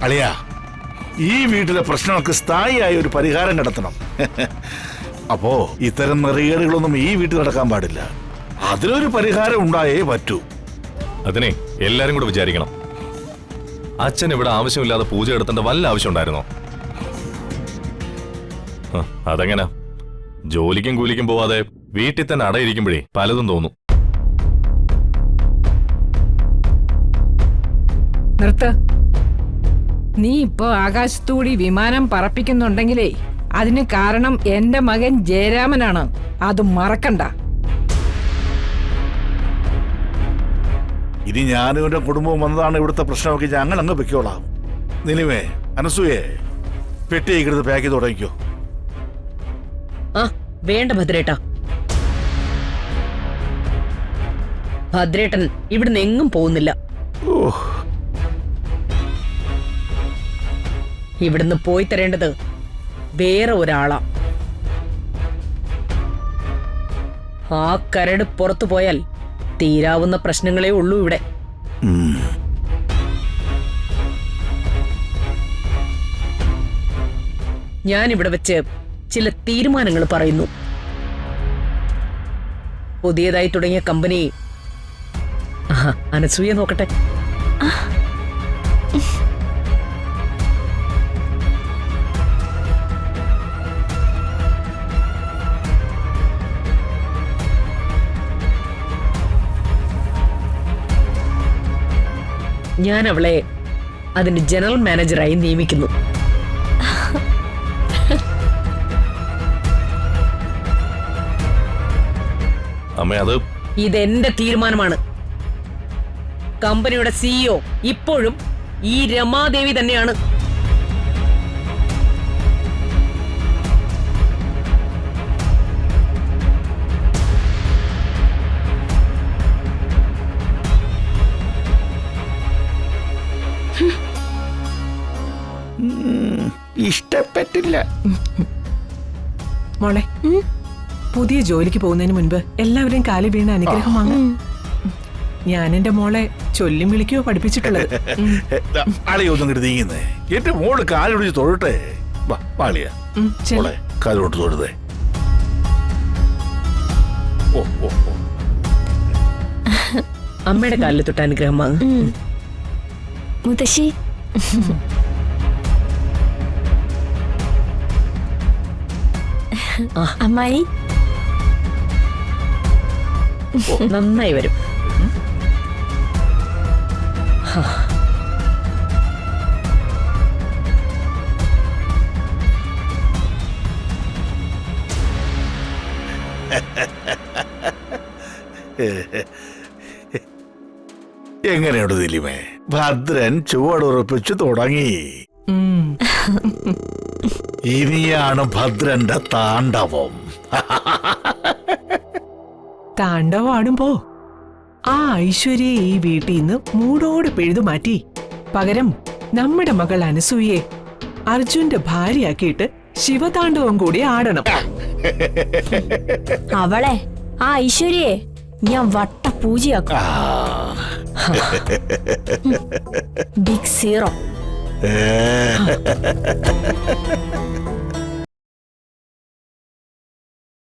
അളിയാ, ഈ വീട്ടിലെ പ്രശ്നങ്ങൾക്ക് സ്ഥായിയായ ഒരു പരിഹാരം കണ്ടെത്തണം. അപ്പോ ഇത്തരം നെറികേടുകളൊന്നും ഈ വീട്ടിൽ നടക്കാൻ പാടില്ല. അതിനൊരു പരിഹാരം ഉണ്ടായേ പറ്റൂ. അതിനെ എല്ലാരും കൂടെ വിചാരിക്കണം. അച്ഛൻ ഇവിടെ ആവശ്യമില്ലാതെ പൂജ എടുത്തേണ്ട വല്ല ആവശ്യം ഉണ്ടായിരുന്നോ? അതെങ്ങനെ? ജോലിക്കും കൂലിക്കും പോവാതെ വീട്ടിൽ തന്നെ അടയിരിക്കുമ്പോഴേ പലതും തോന്നും. നിർത്ത്. നീ ഇപ്പോ ആകാശത്തൂടി വിമാനം പറപ്പിക്കുന്നുണ്ടെങ്കിലേ അതിന് കാരണം എന്റെ മകൻ ജയരാമനാണ്. അത് മറക്കണ്ട. ഇനി ഞാനും എന്റെ കുടുംബവും വന്നതാണ് ഇവിടുത്തെ പ്രശ്നമൊക്കെ ഞങ്ങൾ അങ്ങ് വെക്കോളാം. നിലുവേ, അനസൂയെ, പെട്ടിയേക്കരുത്, പാക്ക് ചെയ്ത് തുടങ്ങിക്കോ. ആ വേണ്ട ഭദ്രേട്ട. ഭദ്രേട്ടൻ ഇവിടുന്ന് എങ്ങും പോകുന്നില്ല. ഇവിടുന്ന് പോയി തരേണ്ടത് വേറെ ഒരാളാ. ആ കരട് പുറത്തു പോയാൽ തീരാവുന്ന പ്രശ്നങ്ങളേ ഉള്ളൂ ഇവിടെ. ഞാനിവിടെ വെച്ച് ചില തീരുമാനങ്ങൾ പറയുന്നു. പുതിയതായി തുടങ്ങിയ കമ്പനി അനസൂയ നോക്കട്ടെ. ഞാൻ അവളെ അതിന്റെ ജനറൽ മാനേജറായി നിയമിക്കുന്നു. അമ്മ, അത് ഇതെന്റെ തീരുമാനമാണ്. കമ്പനിയുടെ സിഇഒ ഇപ്പോഴും ഈ രമാദേവി തന്നെയാണ്. ഇഷ്ടപ്പെട്ടില്ല. മോളെ, പുതിയ ജോലിക്ക് പോകുന്നതിന് മുൻപ് എല്ലാവരെയും കാലി വീണ അനുഗ്രഹം വാങ്ങും. ഞാൻ എന്റെ മോളെ ചൊല്ലും വിളിക്കോ പഠിപ്പിച്ചിട്ടുള്ളത്. അളിയൊന്നും കിട്ടി നീങ്ങുന്നേ. എന്റെ മോള് കാലൊടിച്ച് തൊഴട്ടെ. പാളിയ കാലോട്ട് തൊഴുതേ. ഓ ഓ ഓ, അമ്മയുടെ കാലിൽ തൊട്ട് അനുഗ്രഹം വാങ്ങും. മുത്തശ്ശി, അമ്മായി നന്നായി വരും. എങ്ങനെയുണ്ട് ദിലീപേ? ഭദ്രൻ ചുവടുറപ്പിച്ചു തുടങ്ങി. ഇനിയാണ് ഭദ്രന്റെ താണ്ഡവം. താണ്ഡവം ആടുമ്പോ ആ ഐശ്വര്യയെ ഈ വീട്ടിൽ നിന്ന് മൂടോടെ പിഴുതു മാറ്റി പകരം നമ്മുടെ മകൾ അനസൂയെ അർജുന്റെ ഭാര്യയാക്കിയിട്ട് ശിവതാണ്ഡവം കൂടി ആടണം. അവളെ, ആ ഐശ്വര്യയെ ഞാൻ വട്ട പൂജയാക്കും. Big zero.